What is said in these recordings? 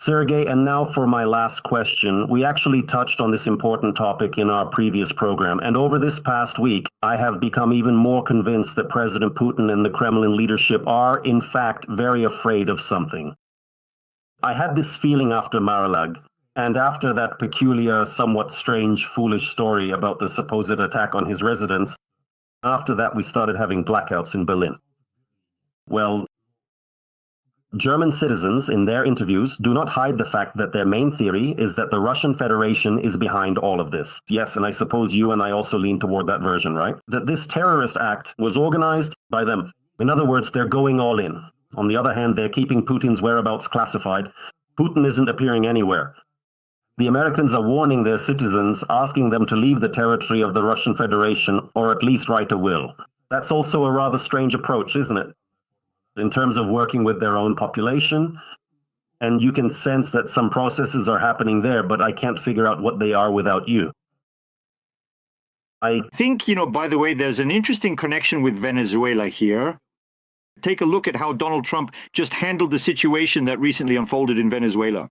Sergey, and now for my last question. We actually touched on this important topic in our previous program, and over this past week, I have become even more convinced that President Putin and the Kremlin leadership are, in fact, very afraid of something. I had this feeling after Mar-a-Lago, and after that peculiar, somewhat strange, foolish story about the supposed attack on his residence. After that, we started having blackouts in Berlin. Well, German citizens, in their interviews, do not hide the fact that their main theory is that the Russian Federation is behind all of this. Yes, and I suppose you and I also lean toward that version, right? That this terrorist act was organized by them. In other words, they're going all in. On the other hand, they're keeping Putin's whereabouts classified. Putin isn't appearing anywhere. The Americans are warning their citizens, asking them to leave the territory of the Russian Federation, or at least write a will. That's also a rather strange approach, isn't it? In terms of working with their own population, and you can sense that some processes are happening there, but I can't figure out what they are without you. I think, by the way, there's an interesting connection with Venezuela here. Take a look at how Donald Trump just handled the situation that recently unfolded in Venezuela.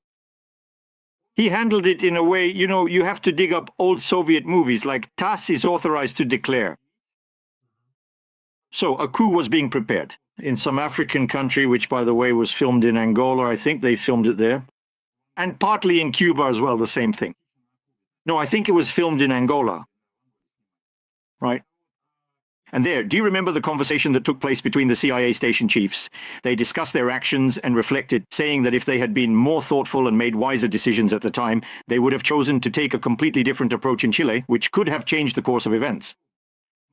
He handled it in a way, you have to dig up old Soviet movies like TASS is authorized to declare. So a coup was being prepared in some African country, which, by the way, was filmed in Angola. I think they filmed it there. And partly in Cuba as well, the same thing. No, I think it was filmed in Angola. Right? And there, do you remember the conversation that took place between the CIA station chiefs? They discussed their actions and reflected, saying that if they had been more thoughtful and made wiser decisions at the time, they would have chosen to take a completely different approach in Chile, which could have changed the course of events.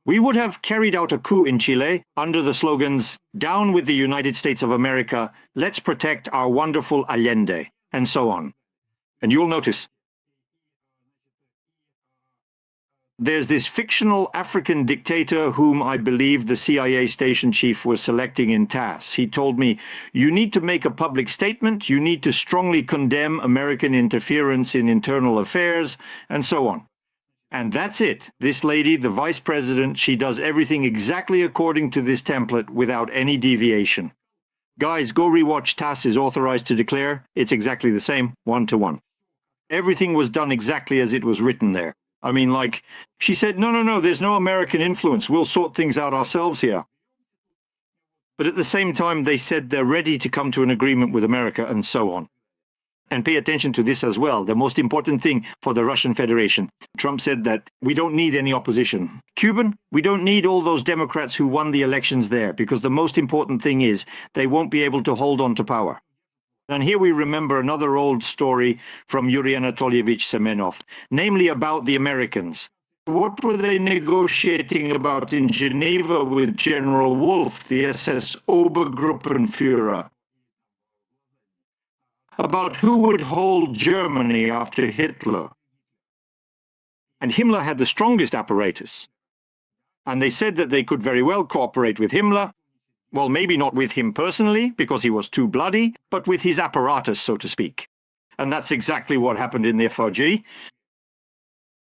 We would have carried out a coup in Chile under the slogans, "Down with the United States of America, let's protect our wonderful Allende," and so on. And you'll notice there's this fictional African dictator whom I believe the CIA station chief was selecting in TASS. He told me, you need to make a public statement, you need to strongly condemn American interference in internal affairs, and so on. And that's it. This lady, the vice president, she does everything exactly according to this template without any deviation. Guys, go rewatch TASS is authorized to declare. It's exactly the same, 1-to-1. Everything was done exactly as it was written there. I mean, like, she said, no, there's no American influence. We'll sort things out ourselves here. But at the same time, they said they're ready to come to an agreement with America and so on. And pay attention to this as well, the most important thing for the Russian Federation. Trump said that we don't need any opposition. Cuban, we don't need all those Democrats who won the elections there, because the most important thing is they won't be able to hold on to power. And here we remember another old story from Yuri Anatolievich Semenov, namely about the Americans. What were they negotiating about in Geneva with General Wolf, the SS Obergruppenführer? About who would hold Germany after Hitler. And Himmler had the strongest apparatus. And they said that they could very well cooperate with Himmler. Well, maybe not with him personally, because he was too bloody, but with his apparatus, so to speak. And that's exactly what happened in the FRG.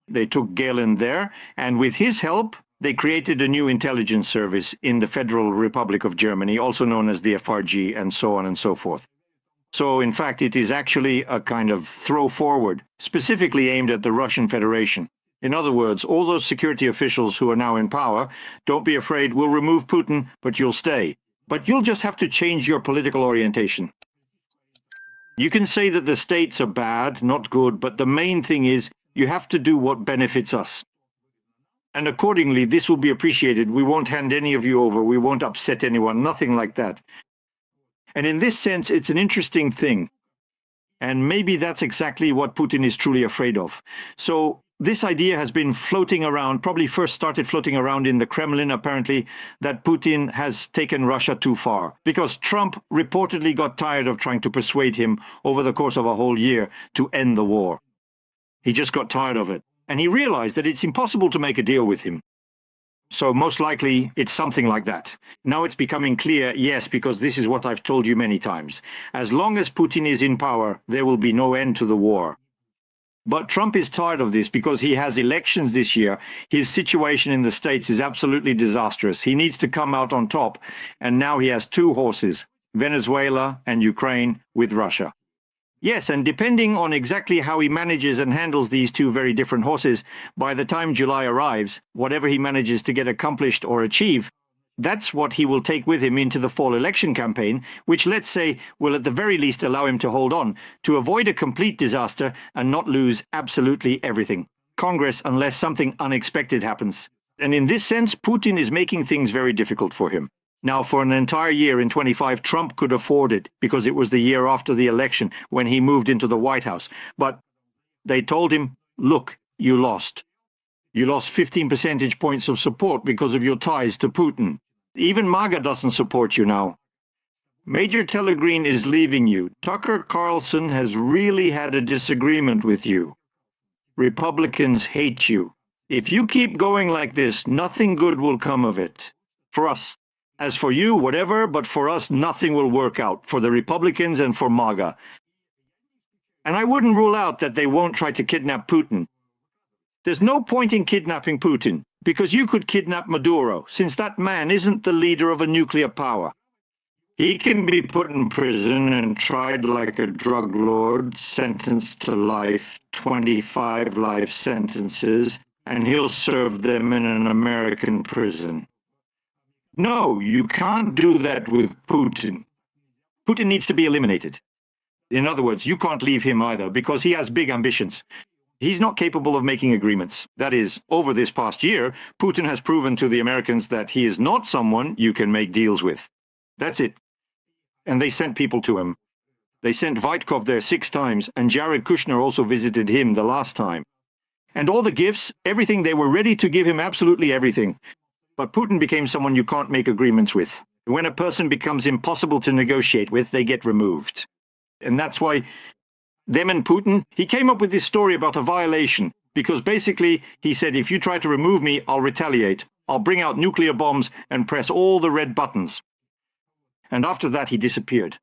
They took Gehlen there, and with his help, they created a new intelligence service in the Federal Republic of Germany, also known as the FRG, and so on and so forth. So, in fact, it is actually a kind of throw forward, specifically aimed at the Russian Federation. In other words, all those security officials who are now in power, don't be afraid, we'll remove Putin, but you'll stay. But you'll just have to change your political orientation. You can say that the states are bad, not good, but the main thing is you have to do what benefits us. And accordingly, this will be appreciated. We won't hand any of you over. We won't upset anyone, nothing like that. And in this sense, it's an interesting thing. And maybe that's exactly what Putin is truly afraid of. So this idea has been floating around, probably first started floating around in the Kremlin, apparently, that Putin has taken Russia too far. Because Trump reportedly got tired of trying to persuade him over the course of a whole year to end the war. He just got tired of it. And he realized that it's impossible to make a deal with him. So most likely it's something like that. Now it's becoming clear, yes, because this is what I've told you many times. As long as Putin is in power, there will be no end to the war. But Trump is tired of this because he has elections this year. His situation in the States is absolutely disastrous. He needs to come out on top. And now he has two horses, Venezuela and Ukraine with Russia. Yes, and depending on exactly how he manages and handles these two very different horses, by the time July arrives, whatever he manages to get accomplished or achieve, that's what he will take with him into the fall election campaign, which, let's say, will at the very least allow him to hold on, to avoid a complete disaster and not lose absolutely everything. Congress, unless something unexpected happens. And in this sense, Putin is making things very difficult for him. Now, for an entire year in 25, Trump could afford it because it was the year after the election when he moved into the White House. But they told him, look, you lost. You lost 15 percentage points of support because of your ties to Putin. Even MAGA doesn't support you now. Major Telegreen is leaving you. Tucker Carlson has really had a disagreement with you. Republicans hate you. If you keep going like this, nothing good will come of it. For us. As for you, whatever, but for us, nothing will work out. For the Republicans and for MAGA. And I wouldn't rule out that they won't try to kidnap Putin. There's no point in kidnapping Putin, because you could kidnap Maduro, since that man isn't the leader of a nuclear power. He can be put in prison and tried like a drug lord, sentenced to life, 25 life sentences, and he'll serve them in an American prison. No, you can't do that with Putin. Putin needs to be eliminated. In other words, you can't leave him either, because he has big ambitions. He's not capable of making agreements. That is, over this past year, Putin has proven to the Americans that he is not someone you can make deals with. That's it. And they sent people to him. They sent Vitkov there 6 times, and Jared Kushner also visited him the last time. And all the gifts, everything, they were ready to give him absolutely everything. But Putin became someone you can't make agreements with. When a person becomes impossible to negotiate with, they get removed. And that's why them and Putin, he came up with this story about a violation, because basically he said, if you try to remove me, I'll retaliate. I'll bring out nuclear bombs and press all the red buttons. And after that, he disappeared.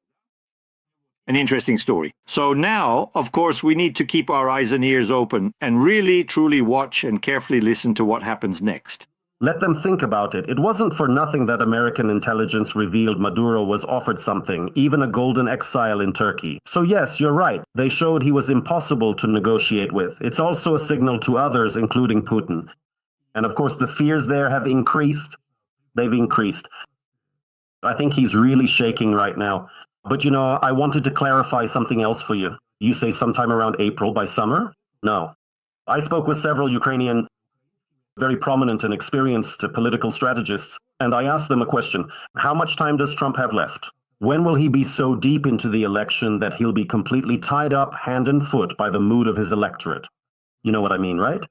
An interesting story. So now, of course, we need to keep our eyes and ears open and really, truly watch and carefully listen to what happens next. Let them think about it. It wasn't for nothing that American intelligence revealed Maduro was offered something, even a golden exile in Turkey. So yes, you're right. They showed he was impossible to negotiate with. It's also a signal to others, including Putin. And of course, the fears there have increased. They've increased. I think he's really shaking right now. But I wanted to clarify something else for you. You say sometime around April, by summer? No. I spoke with several Ukrainian very prominent and experienced political strategists, and I asked them a question. How much time does Trump have left? When will he be so deep into the election that he'll be completely tied up hand and foot by the mood of his electorate? You know what I mean, right?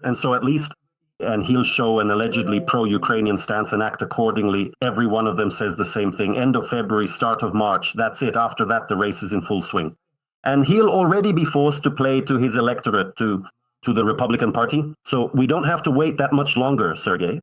And so at least, and he'll show an allegedly pro-Ukrainian stance and act accordingly. Every one of them says the same thing. End of February, start of March. That's it. After that, the race is in full swing. And he'll already be forced to play to his electorate, to the Republican Party. So we don't have to wait that much longer, Sergey.